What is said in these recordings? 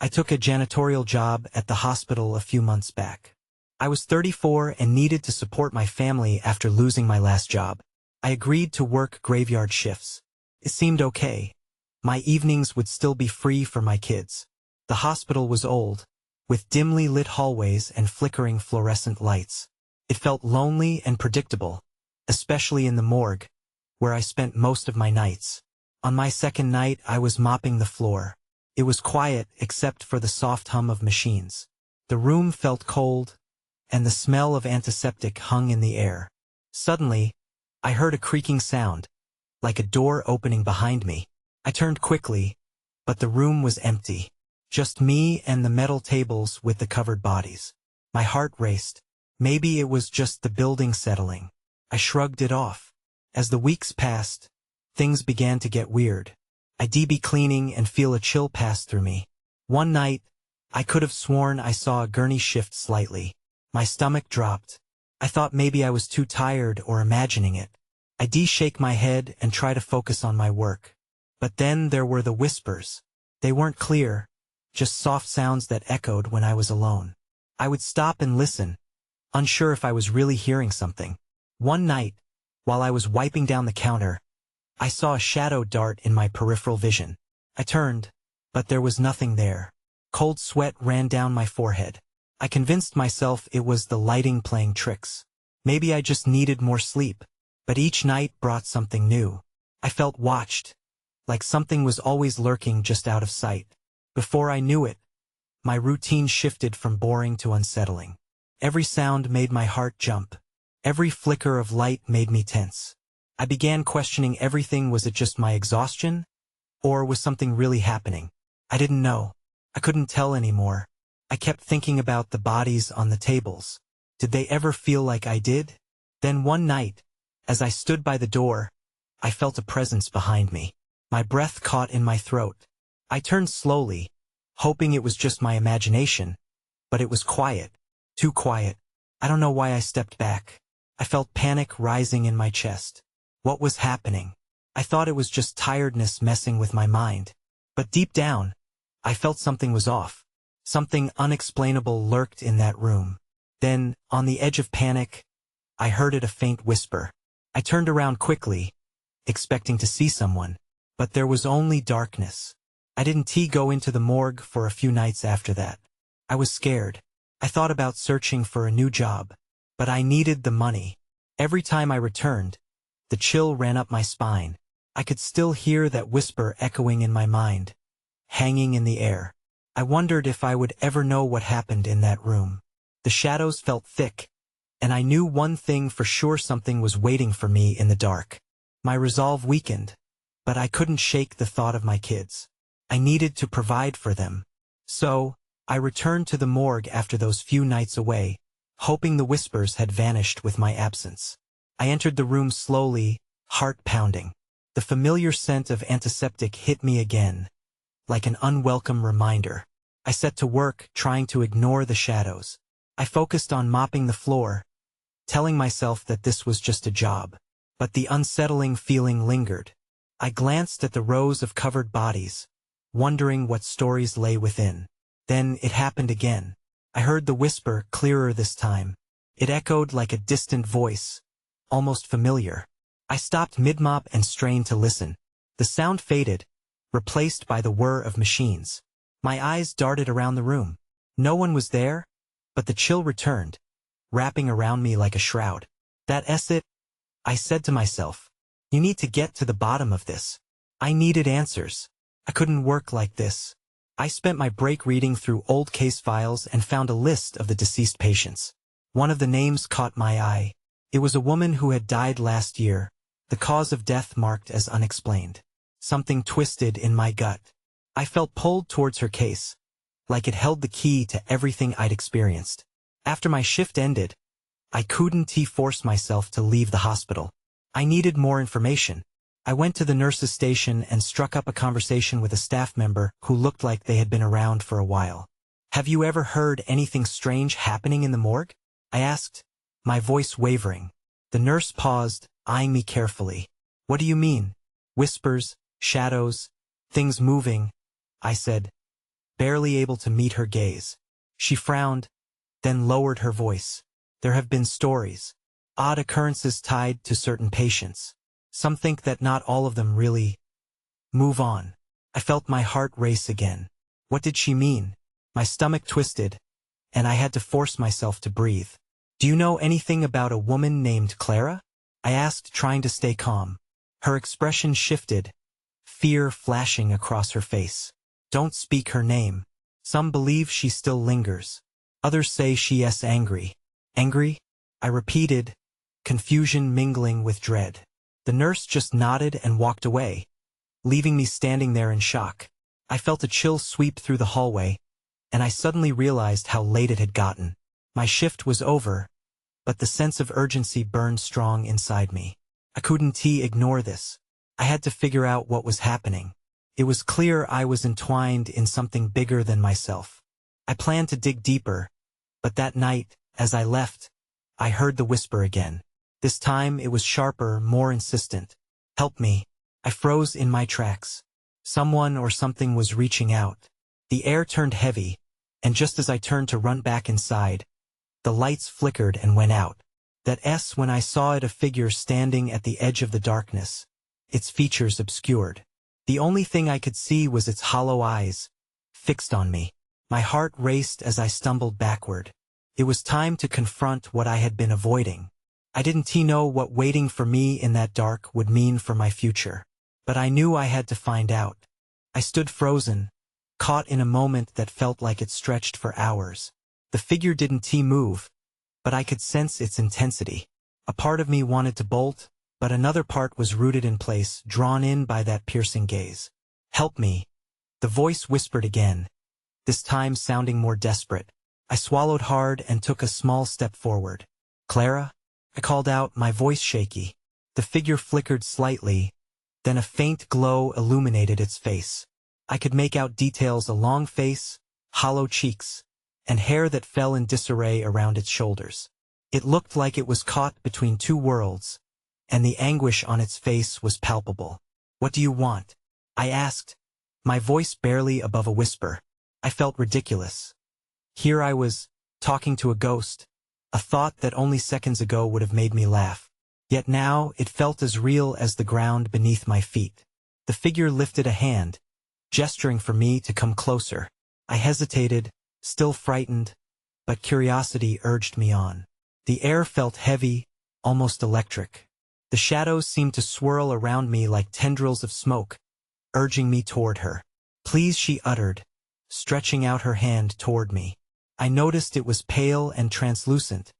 I took a janitorial job at the hospital a few months back. I was 34 and needed to support my family after losing my last job. I agreed to work graveyard shifts. It seemed okay. My evenings would still be free for my kids. The hospital was old, with dimly lit hallways and flickering fluorescent lights. It felt lonely and predictable, especially in the morgue, where I spent most of my nights. On my second night, I was mopping the floor. It was quiet except for the soft hum of machines. The room felt cold, and the smell of antiseptic hung in the air. Suddenly, I heard a creaking sound, like a door opening behind me. I turned quickly, but the room was empty. Just me and the metal tables with the covered bodies. My heart raced. Maybe it was just the building settling. I shrugged it off. As the weeks passed, things began to get weird. I'd be cleaning and feel a chill pass through me. One night, I could have sworn I saw a gurney shift slightly. My stomach dropped. I thought maybe I was too tired or imagining it. I'd shake my head and try to focus on my work. But then there were the whispers. They weren't clear, just soft sounds that echoed when I was alone. I would stop and listen, unsure if I was really hearing something. One night, while I was wiping down the counter, I saw a shadow dart in my peripheral vision. I turned, but there was nothing there. Cold sweat ran down my forehead. I convinced myself it was the lighting playing tricks. Maybe I just needed more sleep, but each night brought something new. I felt watched, like something was always lurking just out of sight. Before I knew it, my routine shifted from boring to unsettling. Every sound made my heart jump. Every flicker of light made me tense. I began questioning everything. Was it just my exhaustion? Or was something really happening? I didn't know. I couldn't tell anymore. I kept thinking about the bodies on the tables. Did they ever feel like I did? Then one night, as I stood by the door, I felt a presence behind me. My breath caught in my throat. I turned slowly, hoping it was just my imagination, but it was quiet. Too quiet. I don't know why I stepped back. I felt panic rising in my chest. What was happening? I thought it was just tiredness messing with my mind. But deep down, I felt something was off. Something unexplainable lurked in that room. Then, on the edge of panic, I heard a faint whisper. I turned around quickly, expecting to see someone, but there was only darkness. I didn't go into the morgue for a few nights after that. I was scared. I thought about searching for a new job, but I needed the money. Every time I returned, the chill ran up my spine. I could still hear that whisper echoing in my mind, hanging in the air. I wondered if I would ever know what happened in that room. The shadows felt thick, and I knew one thing for sure: something was waiting for me in the dark. My resolve weakened, but I couldn't shake the thought of my kids. I needed to provide for them. So, I returned to the morgue after those few nights away, hoping the whispers had vanished with my absence. I entered the room slowly, heart pounding. The familiar scent of antiseptic hit me again, like an unwelcome reminder. I set to work, trying to ignore the shadows. I focused on mopping the floor, telling myself that this was just a job. But the unsettling feeling lingered. I glanced at the rows of covered bodies, wondering what stories lay within. Then it happened again. I heard the whisper, clearer this time. It echoed like a distant voice, almost familiar. I stopped mid-mop and strained to listen. The sound faded, replaced by the whir of machines. My eyes darted around the room. No one was there, but the chill returned, wrapping around me like a shroud. That's it, I said to myself. You need to get to the bottom of this. I needed answers. I couldn't work like this. I spent my break reading through old case files and found a list of the deceased patients. One of the names caught my eye. It was a woman who had died last year, the cause of death marked as unexplained. Something twisted in my gut. I felt pulled towards her case, like it held the key to everything I'd experienced. After my shift ended, I couldn't force myself to leave the hospital. I needed more information. I went to the nurse's station and struck up a conversation with a staff member who looked like they had been around for a while. Have you ever heard anything strange happening in the morgue? I asked, my voice wavering. The nurse paused, eyeing me carefully. What do you mean? Whispers, shadows, things moving, I said. barely able to meet her gaze. She frowned, then lowered her voice. There have been stories, odd occurrences tied to certain patients. Some think that not all of them really move on. I felt my heart race again. What did she mean? My stomach twisted, and I had to force myself to breathe. Do you know anything about a woman named Clara? I asked, trying to stay calm. Her expression shifted, fear flashing across her face. Don't speak her name. Some believe she still lingers. Others say she is angry. Angry? I repeated, confusion mingling with dread. The nurse just nodded and walked away, leaving me standing there in shock. I felt a chill sweep through the hallway, and I suddenly realized how late it had gotten. My shift was over, but the sense of urgency burned strong inside me. I couldn't ignore this. I had to figure out what was happening. It was clear I was entwined in something bigger than myself. I planned to dig deeper, but that night, as I left, I heard the whisper again. This time it was sharper, more insistent. Help me. I froze in my tracks. Someone or something was reaching out. The air turned heavy, and just as I turned to run back inside, the lights flickered and went out. That's when I saw a figure standing at the edge of the darkness, its features obscured. The only thing I could see was its hollow eyes, fixed on me. My heart raced as I stumbled backward. It was time to confront what I had been avoiding. I didn't know what waiting for me in that dark would mean for my future, but I knew I had to find out. I stood frozen, caught in a moment that felt like it stretched for hours. The figure didn't move, but I could sense its intensity. A part of me wanted to bolt, but another part was rooted in place, drawn in by that piercing gaze. Help me. The voice whispered again, this time sounding more desperate. I swallowed hard and took a small step forward. Clara? I called out, my voice shaky. The figure flickered slightly, then a faint glow illuminated its face. I could make out details: a long face, hollow cheeks, and hair that fell in disarray around its shoulders. It looked like it was caught between two worlds, and the anguish on its face was palpable. What do you want? I asked, my voice barely above a whisper. I felt ridiculous. Here I was, talking to a ghost, a thought that only seconds ago would have made me laugh. Yet now it felt as real as the ground beneath my feet. The figure lifted a hand, gesturing for me to come closer. I hesitated, still frightened, but curiosity urged me on. The air felt heavy, almost electric. The shadows seemed to swirl around me like tendrils of smoke, urging me toward her. Please, she uttered, stretching out her hand toward me. I noticed it was pale and translucent,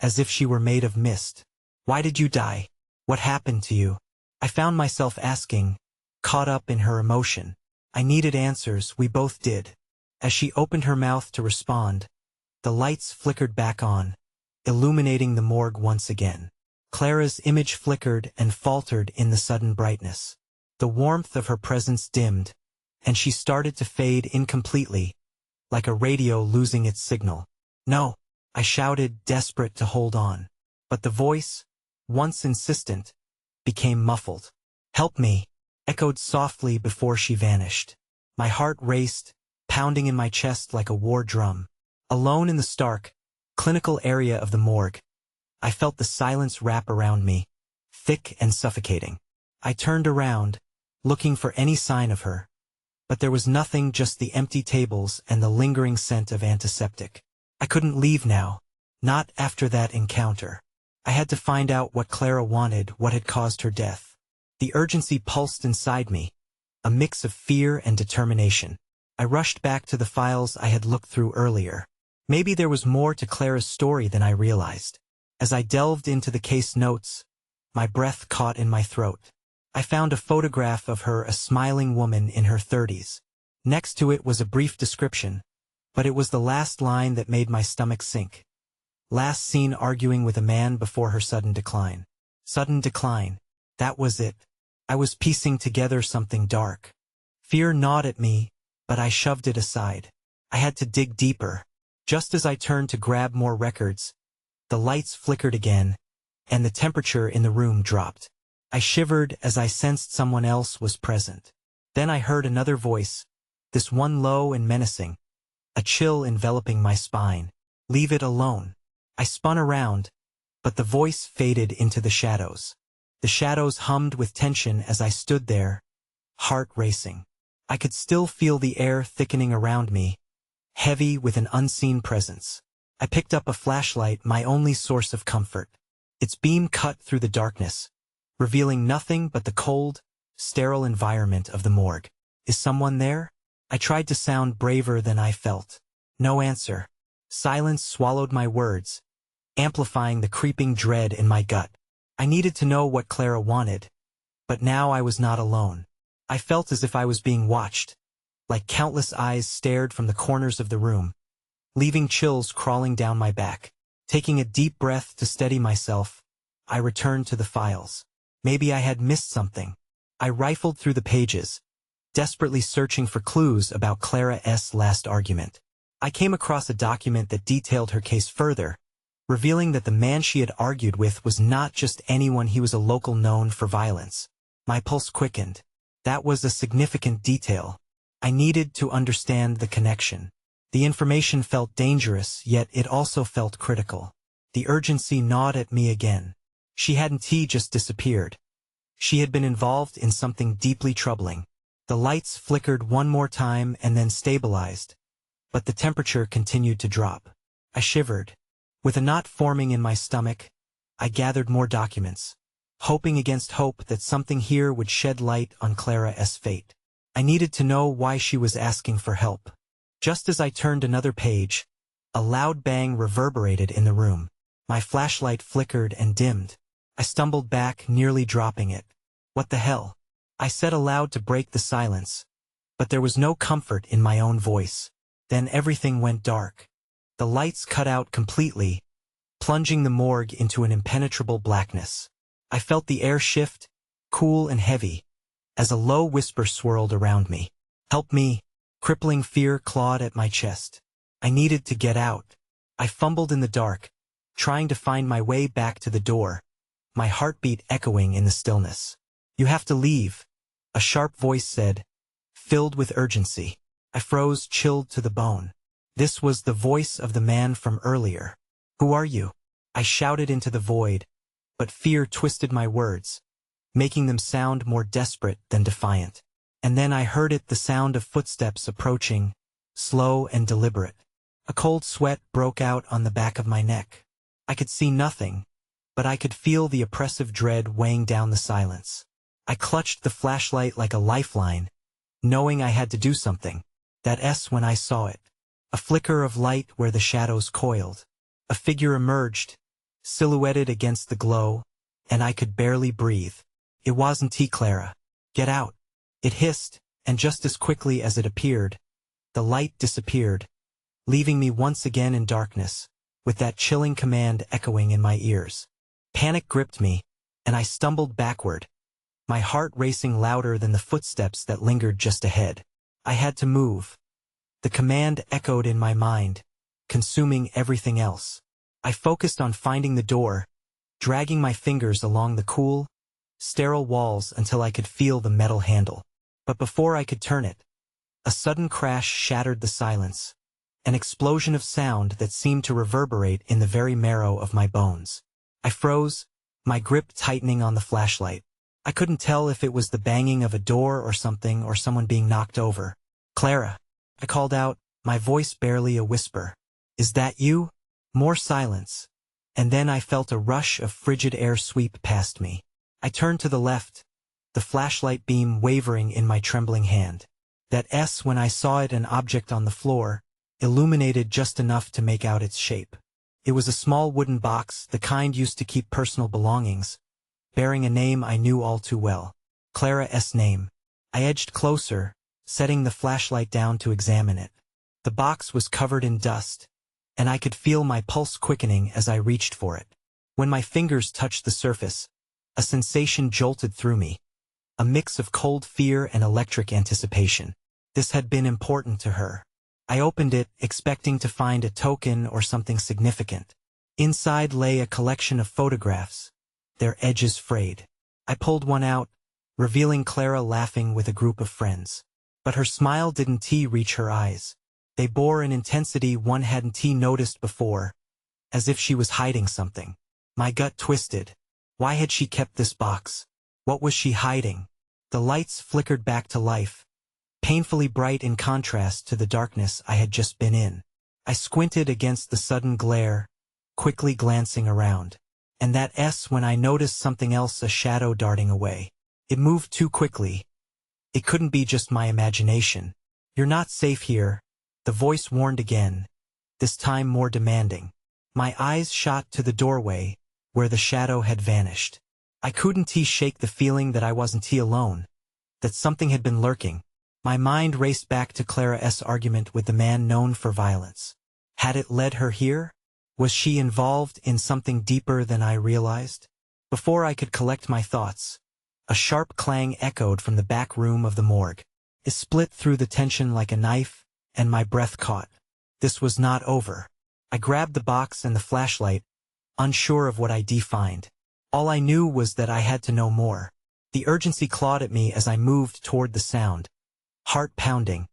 as if she were made of mist. Why did you die? What happened to you? I found myself asking, caught up in her emotion. I needed answers, we both did. As she opened her mouth to respond, the lights flickered back on, illuminating the morgue once again. Clara's image flickered and faltered in the sudden brightness. The warmth of her presence dimmed, and she started to fade incompletely, like a radio losing its signal. No, I shouted, desperate to hold on. But the voice, once insistent, became muffled. Help me, echoed softly before she vanished. My heart raced, pounding in my chest like a war drum. Alone in the stark, clinical area of the morgue, I felt the silence wrap around me, thick and suffocating. I turned around, looking for any sign of her, but there was nothing, just the empty tables and the lingering scent of antiseptic. I couldn't leave now, not after that encounter. I had to find out what Clara wanted, what had caused her death. The urgency pulsed inside me, a mix of fear and determination. I rushed back to the files I had looked through earlier. Maybe there was more to Clara's story than I realized. As I delved into the case notes, my breath caught in my throat. I found a photograph of her, a smiling woman in her 30s. Next to it was a brief description, but it was the last line that made my stomach sink. Last seen arguing with a man before her sudden decline. Sudden decline. That was it. I was piecing together something dark. Fear gnawed at me, but I shoved it aside. I had to dig deeper. Just as I turned to grab more records, the lights flickered again, and the temperature in the room dropped. I shivered as I sensed someone else was present. Then I heard another voice, this one low and menacing, a chill enveloping my spine. Leave it alone. I spun around, but the voice faded into the shadows. The shadows hummed with tension as I stood there, heart racing. I could still feel the air thickening around me, heavy with an unseen presence. I picked up a flashlight, my only source of comfort. Its beam cut through the darkness, revealing nothing but the cold, sterile environment of the morgue. Is someone there? I tried to sound braver than I felt. No answer. Silence swallowed my words, amplifying the creeping dread in my gut. I needed to know what Clara wanted, but now I was not alone. I felt as if I was being watched, like countless eyes stared from the corners of the room, leaving chills crawling down my back. Taking a deep breath to steady myself, I returned to the files. Maybe I had missed something. I rifled through the pages, desperately searching for clues about Clara's last argument. I came across a document that detailed her case further, revealing that the man she had argued with was not just anyone. He was a local known for violence. My pulse quickened. That was a significant detail. I needed to understand the connection. The information felt dangerous, yet it also felt critical. The urgency gnawed at me again. She hadn't just disappeared. She had been involved in something deeply troubling. The lights flickered one more time and then stabilized, but the temperature continued to drop. I shivered. With a knot forming in my stomach, I gathered more documents, hoping against hope that something here would shed light on Clara's fate. I needed to know why she was asking for help. Just as I turned another page, a loud bang reverberated in the room. My flashlight flickered and dimmed. I stumbled back, nearly dropping it. What the hell? I said aloud to break the silence, but there was no comfort in my own voice. Then everything went dark. The lights cut out completely, plunging the morgue into an impenetrable blackness. I felt the air shift, cool and heavy, as a low whisper swirled around me. Help me. Crippling fear clawed at my chest. I needed to get out. I fumbled in the dark, trying to find my way back to the door, my heartbeat echoing in the stillness. You have to leave, a sharp voice said, filled with urgency. I froze, chilled to the bone. This was the voice of the man from earlier. Who are you? I shouted into the void, but fear twisted my words, making them sound more desperate than defiant. And then I heard it, the sound of footsteps approaching, slow and deliberate. A cold sweat broke out on the back of my neck. I could see nothing, but I could feel the oppressive dread weighing down the silence. I clutched the flashlight like a lifeline, knowing I had to do something. That when I saw it. A flicker of light where the shadows coiled. A figure emerged, silhouetted against the glow, and I could barely breathe. It wasn't Clara. Get out. It hissed, and just as quickly as it appeared, the light disappeared, leaving me once again in darkness, with that chilling command echoing in my ears. Panic gripped me, and I stumbled backward, my heart racing louder than the footsteps that lingered just ahead. I had to move. The command echoed in my mind, consuming everything else. I focused on finding the door, dragging my fingers along the cool, sterile walls until I could feel the metal handle. But before I could turn it, a sudden crash shattered the silence, an explosion of sound that seemed to reverberate in the very marrow of my bones. I froze, my grip tightening on the flashlight. I couldn't tell if it was the banging of a door or something, or someone being knocked over. Clara, I called out, my voice barely a whisper. Is that you? More silence, and then I felt a rush of frigid air sweep past me. I turned to the left, the flashlight beam wavering in my trembling hand. That when I saw it, an object on the floor, illuminated just enough to make out its shape. It was a small wooden box, the kind used to keep personal belongings, bearing a name I knew all too well. Clara's name. I edged closer, setting the flashlight down to examine it. The box was covered in dust, and I could feel my pulse quickening as I reached for it. When my fingers touched the surface, a sensation jolted through me, a mix of cold fear and electric anticipation. This had been important to her. I opened it, expecting to find a token or something significant. Inside lay a collection of photographs, their edges frayed. I pulled one out, revealing Clara laughing with a group of friends. But her smile didn't reach her eyes. They bore an intensity one hadn't noticed before, as if she was hiding something. My gut twisted. Why had she kept this box? What was she hiding? The lights flickered back to life, painfully bright in contrast to the darkness I had just been in. I squinted against the sudden glare, quickly glancing around. And that S when I noticed something else, a shadow darting away. It moved too quickly. It couldn't be just my imagination. You're not safe here, the voice warned again, this time more demanding. My eyes shot to the doorway, where the shadow had vanished. I couldn't shake the feeling that I wasn't alone, that something had been lurking. My mind raced back to Clara's argument with the man known for violence. Had it led her here? Was she involved in something deeper than I realized? Before I could collect my thoughts, a sharp clang echoed from the back room of the morgue. It split through the tension like a knife, and my breath caught. This was not over. I grabbed the box and the flashlight, unsure of what I'd find. All I knew was that I had to know more. The urgency clawed at me as I moved toward the sound, heart pounding,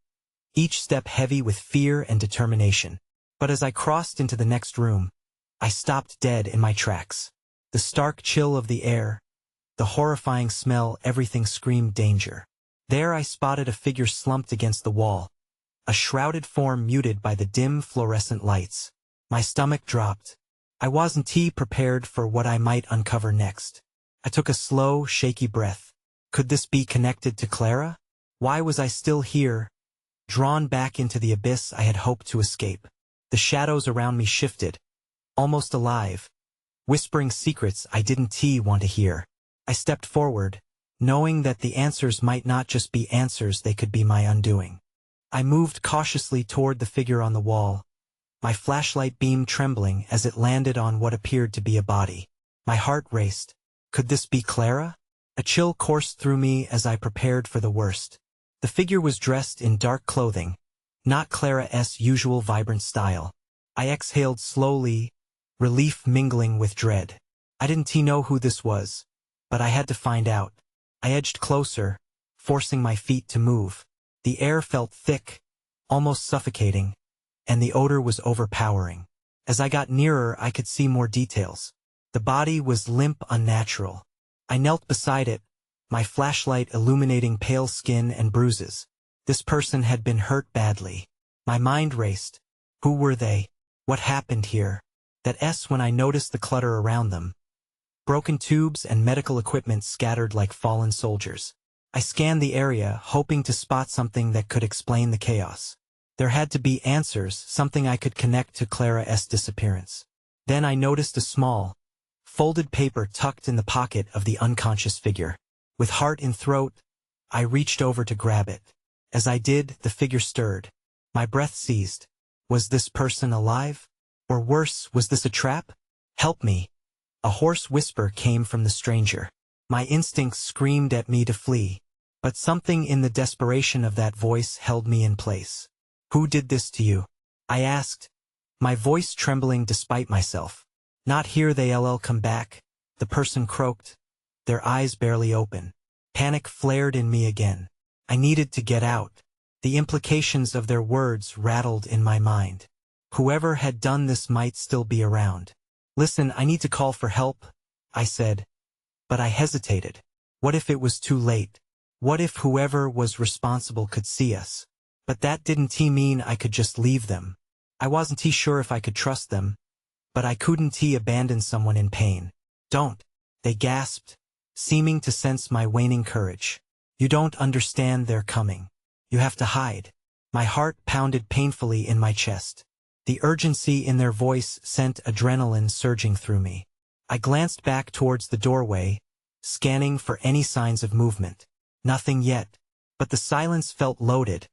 each step heavy with fear and determination. But as I crossed into the next room, I stopped dead in my tracks. The stark chill of the air, the horrifying smell, everything screamed danger. There I spotted a figure slumped against the wall, a shrouded form muted by the dim fluorescent lights. My stomach dropped. I wasn't prepared for what I might uncover next. I took a slow, shaky breath. Could this be connected to Clara? Why was I still here, drawn back into the abyss I had hoped to escape? The shadows around me shifted, almost alive, whispering secrets I didn't want to hear. I stepped forward, knowing that the answers might not just be answers, they could be my undoing. I moved cautiously toward the figure on the wall, my flashlight beam trembling as it landed on what appeared to be a body. My heart raced. Could this be Clara? A chill coursed through me as I prepared for the worst. The figure was dressed in dark clothing, not Clara's usual vibrant style. I exhaled slowly, relief mingling with dread. I didn't know who this was, but I had to find out. I edged closer, forcing my feet to move. The air felt thick, almost suffocating, and the odor was overpowering. As I got nearer, I could see more details. The body was limp, unnatural. I knelt beside it, my flashlight illuminating pale skin and bruises. This person had been hurt badly. My mind raced. Who were they? What happened here? That S when I noticed the clutter around them. Broken tubes and medical equipment scattered like fallen soldiers. I scanned the area, hoping to spot something that could explain the chaos. There had to be answers, something I could connect to Clara's disappearance. Then I noticed a small, folded paper tucked in the pocket of the unconscious figure. With heart in throat, I reached over to grab it. As I did, the figure stirred. My breath seized. Was this person alive? Or worse, was this a trap? Help me. A hoarse whisper came from the stranger. My instincts screamed at me to flee. But something in the desperation of that voice held me in place. Who did this to you? I asked, my voice trembling despite myself. Not here, they'll come back, the person croaked, their eyes barely open. Panic flared in me again. I needed to get out. The implications of their words rattled in my mind. Whoever had done this might still be around. Listen, I need to call for help, I said. But I hesitated. What if it was too late? What if whoever was responsible could see us? But that didn't mean I could just leave them. I wasn't sure if I could trust them, but I couldn't abandon someone in pain. Don't, they gasped, seeming to sense my waning courage. You don't understand, they're coming. You have to hide. My heart pounded painfully in my chest. The urgency in their voice sent adrenaline surging through me. I glanced back towards the doorway, scanning for any signs of movement. Nothing yet, but the silence felt loaded,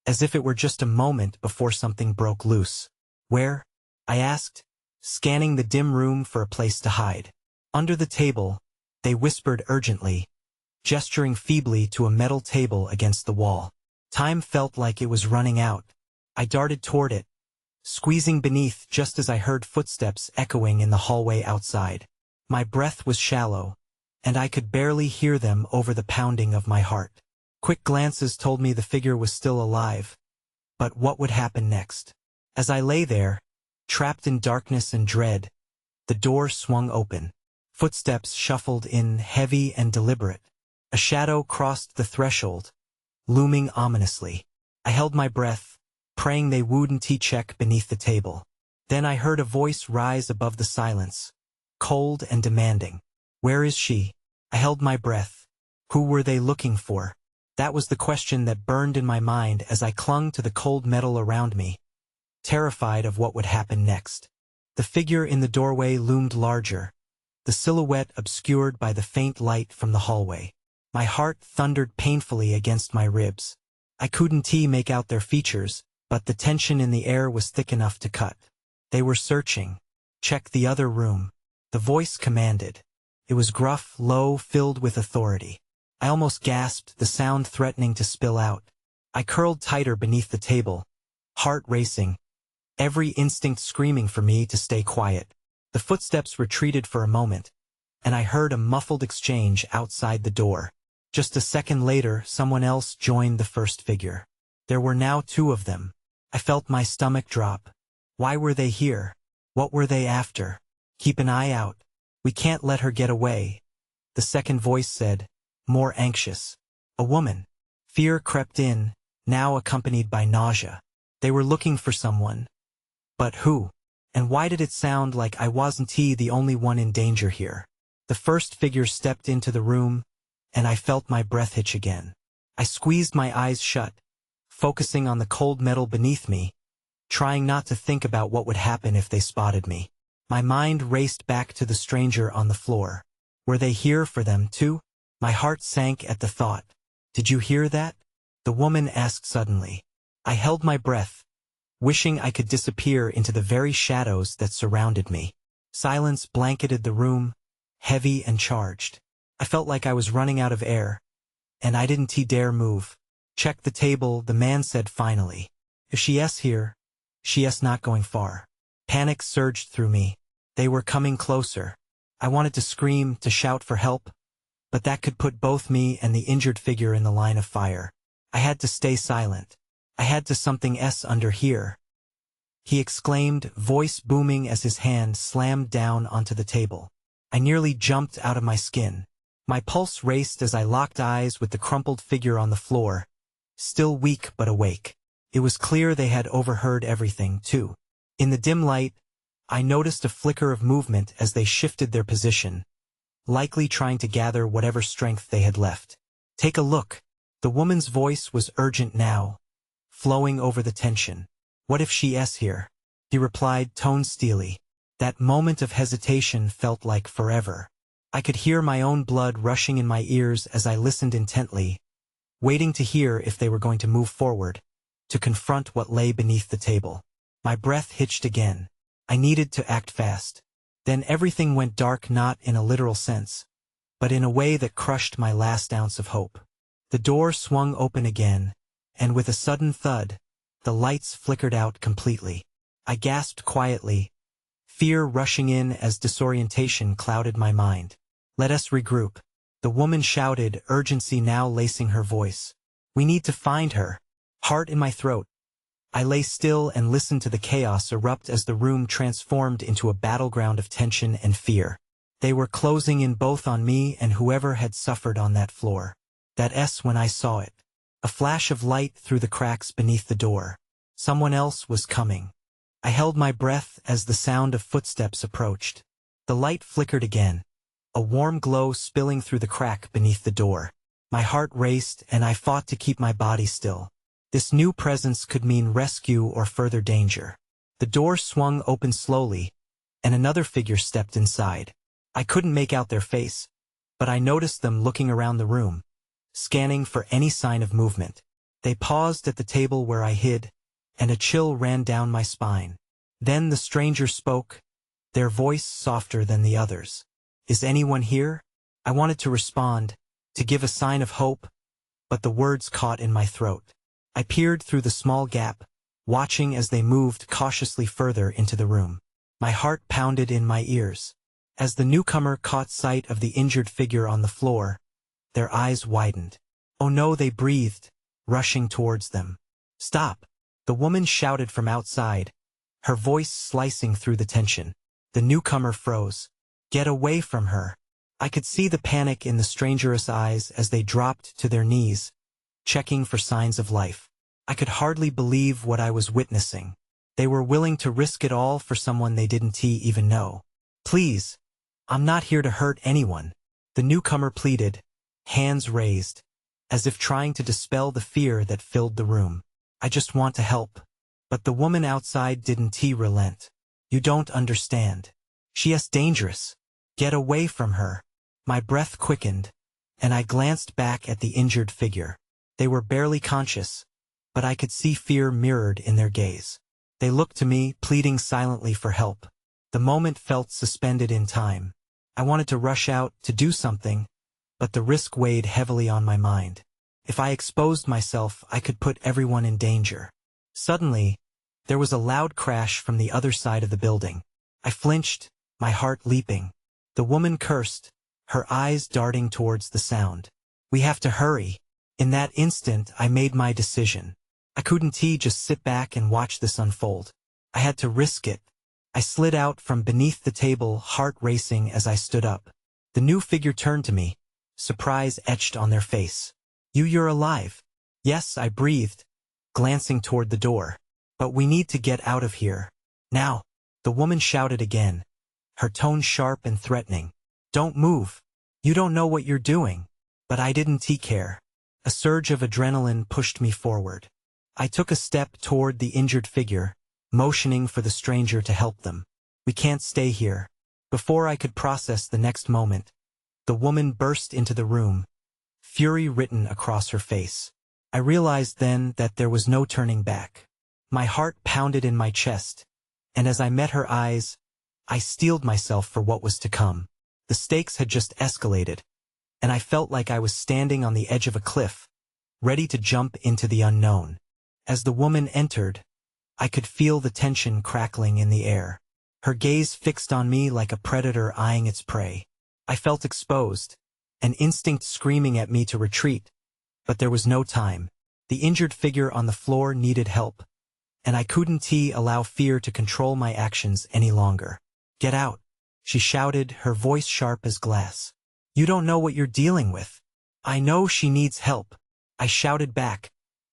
as if it were just a moment before something broke loose. Where? I asked, scanning the dim room for a place to hide. Under the table, they whispered urgently, gesturing feebly to a metal table against the wall. Time felt like it was running out. I darted toward it, squeezing beneath just as I heard footsteps echoing in the hallway outside. My breath was shallow, and I could barely hear them over the pounding of my heart. Quick glances told me the figure was still alive. But what would happen next? As I lay there, trapped in darkness and dread, the door swung open. Footsteps shuffled in, heavy and deliberate. A shadow crossed the threshold, looming ominously. I held my breath, praying they wouldn't check beneath the table. Then I heard a voice rise above the silence, cold and demanding. Where is she? I held my breath. Who were they looking for? That was the question that burned in my mind as I clung to the cold metal around me, terrified of what would happen next. The figure in the doorway loomed larger, the silhouette obscured by the faint light from the hallway. My heart thundered painfully against my ribs. I couldn't make out their features, but the tension in the air was thick enough to cut. They were searching. Check the other room. The voice commanded. It was gruff, low, filled with authority. I almost gasped, the sound threatening to spill out. I curled tighter beneath the table, heart racing, every instinct screaming for me to stay quiet. The footsteps retreated for a moment, and I heard a muffled exchange outside the door. Just a second later, someone else joined the first figure. There were now two of them. I felt my stomach drop. Why were they here? What were they after? Keep an eye out. We can't let her get away, the second voice said, more anxious. A woman. Fear crept in, now accompanied by nausea. They were looking for someone. But who? And why did it sound like I wasn't the only one in danger here? The first figure stepped into the room, and I felt my breath hitch again. I squeezed my eyes shut, focusing on the cold metal beneath me, trying not to think about what would happen if they spotted me. My mind raced back to the stranger on the floor. Were they here for them too? My heart sank at the thought. Did you hear that? The woman asked suddenly. I held my breath, wishing I could disappear into the very shadows that surrounded me. Silence blanketed the room, heavy and charged. I felt like I was running out of air, and I didn't dare move. Check the table, the man said finally. If she's here, she's not going far. Panic surged through me. They were coming closer. I wanted to scream, to shout for help, but that could put both me and the injured figure in the line of fire. I had to stay silent. I had to something under here, he exclaimed, voice booming as his hand slammed down onto the table. I nearly jumped out of my skin. My pulse raced as I locked eyes with the crumpled figure on the floor, still weak but awake. It was clear they had overheard everything, too. In the dim light, I noticed a flicker of movement as they shifted their position, likely trying to gather whatever strength they had left. Take a look. The woman's voice was urgent now, flowing over the tension. What if she's here? He replied, tone steely. That moment of hesitation felt like forever. I could hear my own blood rushing in my ears as I listened intently, waiting to hear if they were going to move forward, to confront what lay beneath the table. My breath hitched again. I needed to act fast. Then everything went dark, not in a literal sense, but in a way that crushed my last ounce of hope. The door swung open again, and with a sudden thud, the lights flickered out completely. I gasped quietly, fear rushing in as disorientation clouded my mind. Let us regroup. The woman shouted, urgency now lacing her voice. We need to find her. Heart in my throat. I lay still and listened to the chaos erupt as the room transformed into a battleground of tension and fear. They were closing in both on me and whoever had suffered on that floor. That when I saw it. A flash of light through the cracks beneath the door. Someone else was coming. I held my breath as the sound of footsteps approached. The light flickered again, a warm glow spilling through the crack beneath the door. My heart raced and I fought to keep my body still. This new presence could mean rescue or further danger. The door swung open slowly, and another figure stepped inside. I couldn't make out their face, but I noticed them looking around the room, scanning for any sign of movement. They paused at the table where I hid, and a chill ran down my spine. Then the stranger spoke, their voice softer than the others. Is anyone here? I wanted to respond, to give a sign of hope, but the words caught in my throat. I peered through the small gap, watching as they moved cautiously further into the room. My heart pounded in my ears. As the newcomer caught sight of the injured figure on the floor, their eyes widened. Oh no, they breathed, rushing towards them. Stop! The woman shouted from outside, her voice slicing through the tension. The newcomer froze. Get away from her. I could see the panic in the stranger's eyes as they dropped to their knees, checking for signs of life. I could hardly believe what I was witnessing. They were willing to risk it all for someone they didn't even know. Please, I'm not here to hurt anyone, the newcomer pleaded, hands raised, as if trying to dispel the fear that filled the room. I just want to help. But the woman outside didn't relent. You don't understand. She is dangerous. Get away from her. My breath quickened, and I glanced back at the injured figure. They were barely conscious, but I could see fear mirrored in their gaze. They looked to me, pleading silently for help. The moment felt suspended in time. I wanted to rush out, to do something, but the risk weighed heavily on my mind. If I exposed myself, I could put everyone in danger. Suddenly, there was a loud crash from the other side of the building. I flinched, my heart leaping. The woman cursed, her eyes darting towards the sound. We have to hurry. In that instant, I made my decision. I couldn't just sit back and watch this unfold. I had to risk it. I slid out from beneath the table, heart racing as I stood up. The new figure turned to me, surprise etched on their face. You're alive. Yes, I breathed, glancing toward the door. But we need to get out of here. Now, the woman shouted again, her tone sharp and threatening. Don't move. You don't know what you're doing. But I didn't care. A surge of adrenaline pushed me forward. I took a step toward the injured figure, motioning for the stranger to help them. We can't stay here. Before I could process the next moment, the woman burst into the room, fury written across her face. I realized then that there was no turning back. My heart pounded in my chest, and as I met her eyes, I steeled myself for what was to come. The stakes had just escalated, and I felt like I was standing on the edge of a cliff, ready to jump into the unknown. As the woman entered, I could feel the tension crackling in the air. Her gaze fixed on me like a predator eyeing its prey. I felt exposed, an instinct screaming at me to retreat, but there was no time. The injured figure on the floor needed help, and I couldn't allow fear to control my actions any longer. Get out, she shouted, her voice sharp as glass. You don't know what you're dealing with. I know she needs help, I shouted back,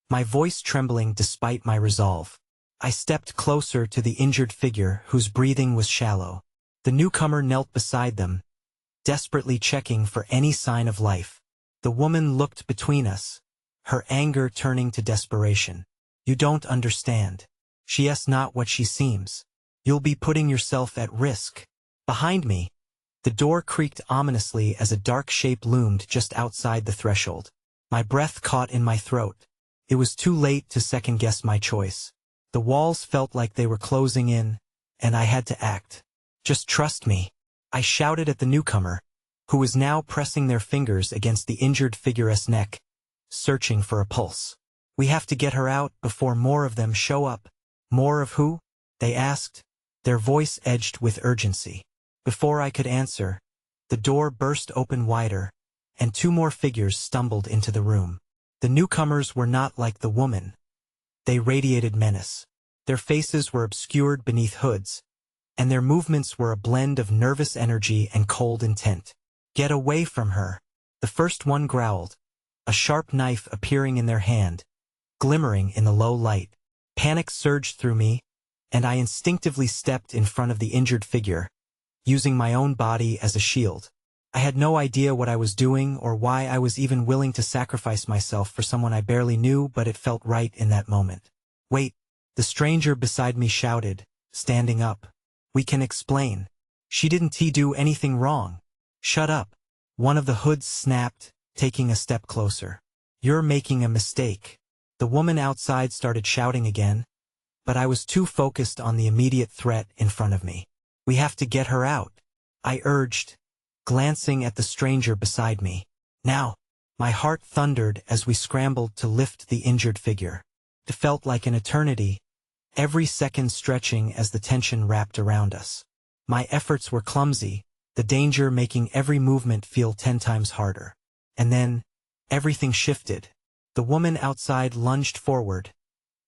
my voice trembling despite my resolve. I stepped closer to the injured figure whose breathing was shallow. The newcomer knelt beside them, desperately checking for any sign of life. The woman looked between us, her anger turning to desperation. You don't understand. She is not what she seems. You'll be putting yourself at risk. Behind me, the door creaked ominously as a dark shape loomed just outside the threshold. My breath caught in my throat. It was too late to second-guess my choice. The walls felt like they were closing in, and I had to act. Just trust me, I shouted at the newcomer, who was now pressing their fingers against the injured figure's neck, searching for a pulse. We have to get her out before more of them show up. More of who? They asked, their voice edged with urgency. Before I could answer, the door burst open wider, and two more figures stumbled into the room. The newcomers were not like the woman. They radiated menace. Their faces were obscured beneath hoods, and their movements were a blend of nervous energy and cold intent. Get away from her, the first one growled, a sharp knife appearing in their hand, glimmering in the low light. Panic surged through me, and I instinctively stepped in front of the injured figure, using my own body as a shield. I had no idea what I was doing or why I was even willing to sacrifice myself for someone I barely knew, but it felt right in that moment. Wait, the stranger beside me shouted, standing up. We can explain. She didn't do anything wrong. Shut up. One of the hoods snapped, taking a step closer. You're making a mistake. The woman outside started shouting again, but I was too focused on the immediate threat in front of me. We have to get her out, I urged, glancing at the stranger beside me. Now, my heart thundered as we scrambled to lift the injured figure. It felt like an eternity, every second stretching as the tension wrapped around us. My efforts were clumsy, the danger making every movement feel 10 times harder. And then, Everything shifted. The woman outside lunged forward,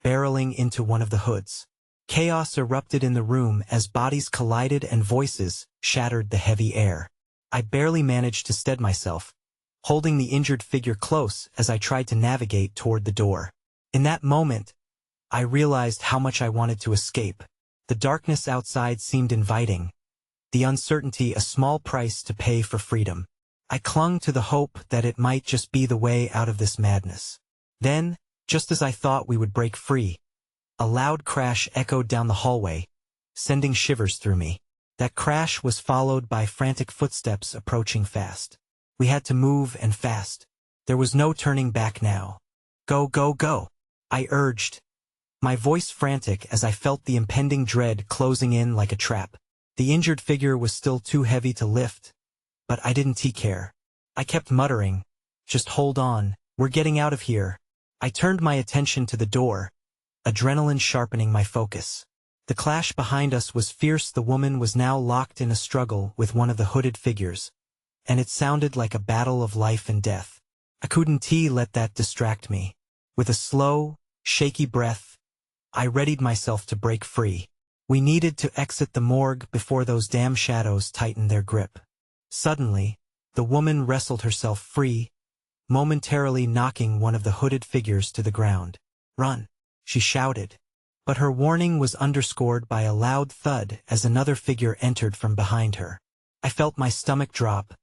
barreling into one of the hoods. Chaos erupted in the room as bodies collided and voices shattered the heavy air. I barely managed to steady myself, holding the injured figure close as I tried to navigate toward the door. In that moment, I realized how much I wanted to escape. The darkness outside seemed inviting, the uncertainty a small price to pay for freedom. I clung to the hope that it might just be the way out of this madness. Then, just as I thought we would break free, a loud crash echoed down the hallway, sending shivers through me. That crash was followed by frantic footsteps approaching fast. We had to move, and fast. There was no turning back now. Go, go, go, I urged, my voice frantic as I felt the impending dread closing in like a trap. The injured figure was still too heavy to lift, but I didn't care. I kept muttering, just hold on, we're getting out of here. I turned my attention to the door, adrenaline sharpening my focus. The clash behind us was fierce. The woman was now locked in a struggle with one of the hooded figures, and it sounded like a battle of life and death. I couldn't let that distract me. With a slow, shaky breath, I readied myself to break free. We needed to exit the morgue before those damn shadows tightened their grip. Suddenly, the woman wrestled herself free, momentarily knocking one of the hooded figures to the ground. Run, she shouted. But her warning was underscored by a loud thud as another figure entered from behind her. I felt my stomach drop.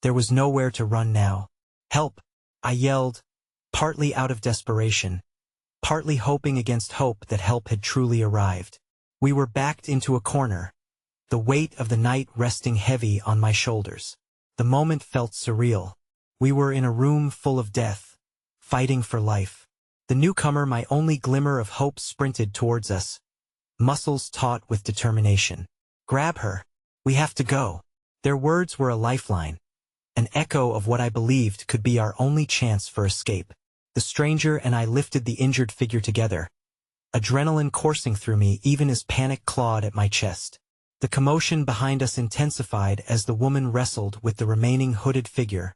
There was nowhere to run now. Help, I yelled, partly out of desperation, partly hoping against hope that help had truly arrived. We were backed into a corner, the weight of the night resting heavy on my shoulders. The moment felt surreal. We were in a room full of death, fighting for life. The newcomer, my only glimmer of hope, sprinted towards us, muscles taut with determination. Grab her. We have to go. Their words were a lifeline, an echo of what I believed could be our only chance for escape. The stranger and I lifted the injured figure together, adrenaline coursing through me even as panic clawed at my chest. The commotion behind us intensified as the woman wrestled with the remaining hooded figure,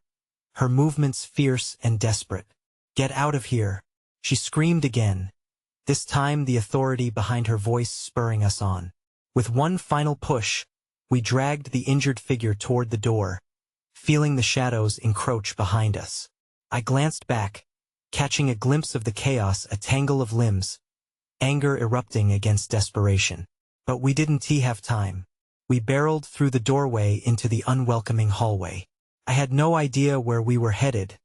her movements fierce and desperate. Get out of here, she screamed again, this time the authority behind her voice spurring us on. With one final push, we dragged the injured figure toward the door, feeling the shadows encroach behind us. I glanced back, catching a glimpse of the chaos, a tangle of limbs, anger erupting against desperation. But we didn't have time. We barreled through the doorway into the unwelcoming hallway. I had no idea where we were headed,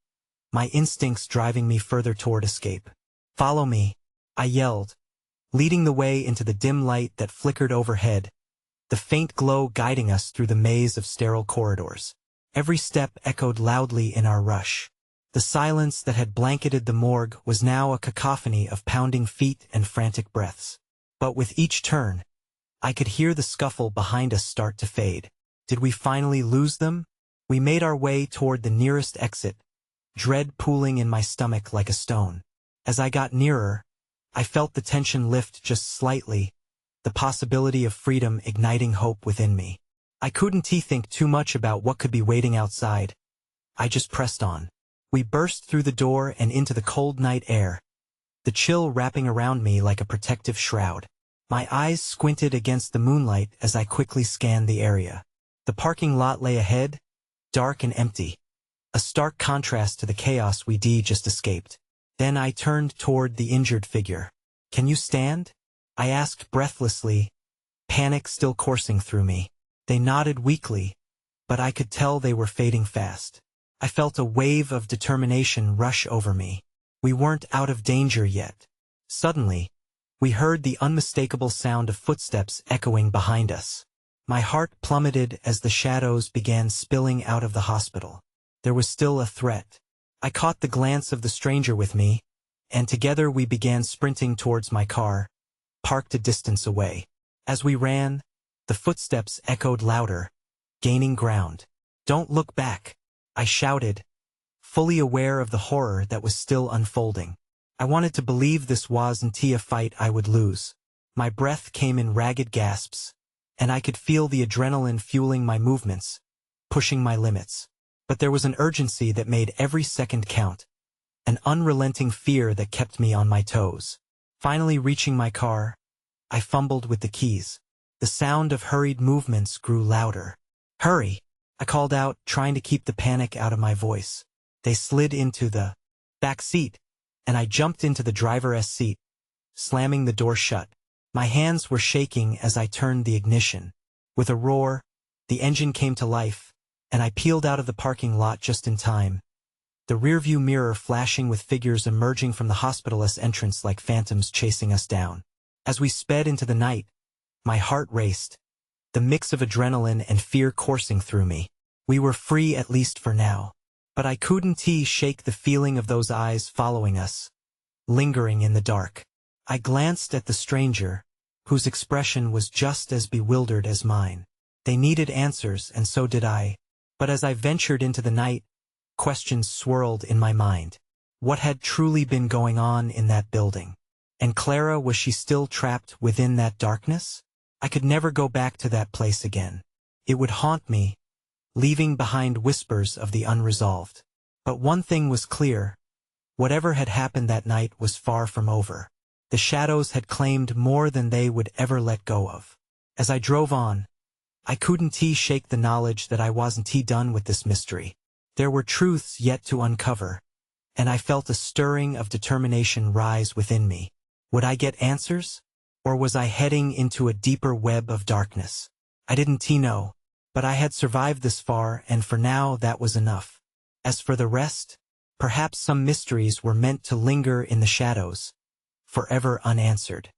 my instincts driving me further toward escape. Follow me, I yelled, leading the way into the dim light that flickered overhead, the faint glow guiding us through the maze of sterile corridors. Every step echoed loudly in our rush. The silence that had blanketed the morgue was now a cacophony of pounding feet and frantic breaths. But with each turn, I could hear the scuffle behind us start to fade. Did we finally lose them? We made our way toward the nearest exit, dread pooling in my stomach like a stone. As I got nearer, I felt the tension lift just slightly, the possibility of freedom igniting hope within me. I couldn't think too much about what could be waiting outside. I just pressed on. We burst through the door and into the cold night air, the chill wrapping around me like a protective shroud. My eyes squinted against the moonlight as I quickly scanned the area. The parking lot lay ahead, dark and empty, a stark contrast to the chaos we just escaped. Then I turned toward the injured figure. Can you stand? I asked breathlessly, panic still coursing through me. They nodded weakly, but I could tell they were fading fast. I felt a wave of determination rush over me. We weren't out of danger yet. Suddenly, we heard the unmistakable sound of footsteps echoing behind us. My heart plummeted as the shadows began spilling out of the hospital. There was still a threat. I caught the glance of the stranger with me, and together we began sprinting towards my car, parked a distance away. As we ran, the footsteps echoed louder, gaining ground. Don't look back, I shouted, fully aware of the horror that was still unfolding. I wanted to believe this wasn't a fight I would lose. My breath came in ragged gasps, and I could feel the adrenaline fueling my movements, pushing my limits. But there was an urgency that made every second count, an unrelenting fear that kept me on my toes. Finally reaching my car, I fumbled with the keys. The sound of hurried movements grew louder. "Hurry!" I called out, trying to keep the panic out of my voice. They slid into the back seat, and I jumped into the driver's seat, slamming the door shut. My hands were shaking as I turned the ignition. With a roar, the engine came to life, and I peeled out of the parking lot just in time, the rearview mirror flashing with figures emerging from the hospital's entrance like phantoms chasing us down. As we sped into the night, my heart raced, the mix of adrenaline and fear coursing through me. We were free at least for now. But I couldn't shake the feeling of those eyes following us, lingering in the dark. I glanced at the stranger, whose expression was just as bewildered as mine. They needed answers, and so did I. But as I ventured into the night, questions swirled in my mind. What had truly been going on in that building? And Clara, was she still trapped within that darkness? I could never go back to that place again. It would haunt me, leaving behind whispers of the unresolved. But one thing was clear. Whatever had happened that night was far from over. The shadows had claimed more than they would ever let go of. As I drove on, I couldn't shake the knowledge that I wasn't done with this mystery. There were truths yet to uncover, and I felt a stirring of determination rise within me. Would I get answers? Or was I heading into a deeper web of darkness? I didn't know, but I had survived this far, and for now that was enough. As for the rest, perhaps some mysteries were meant to linger in the shadows, forever unanswered.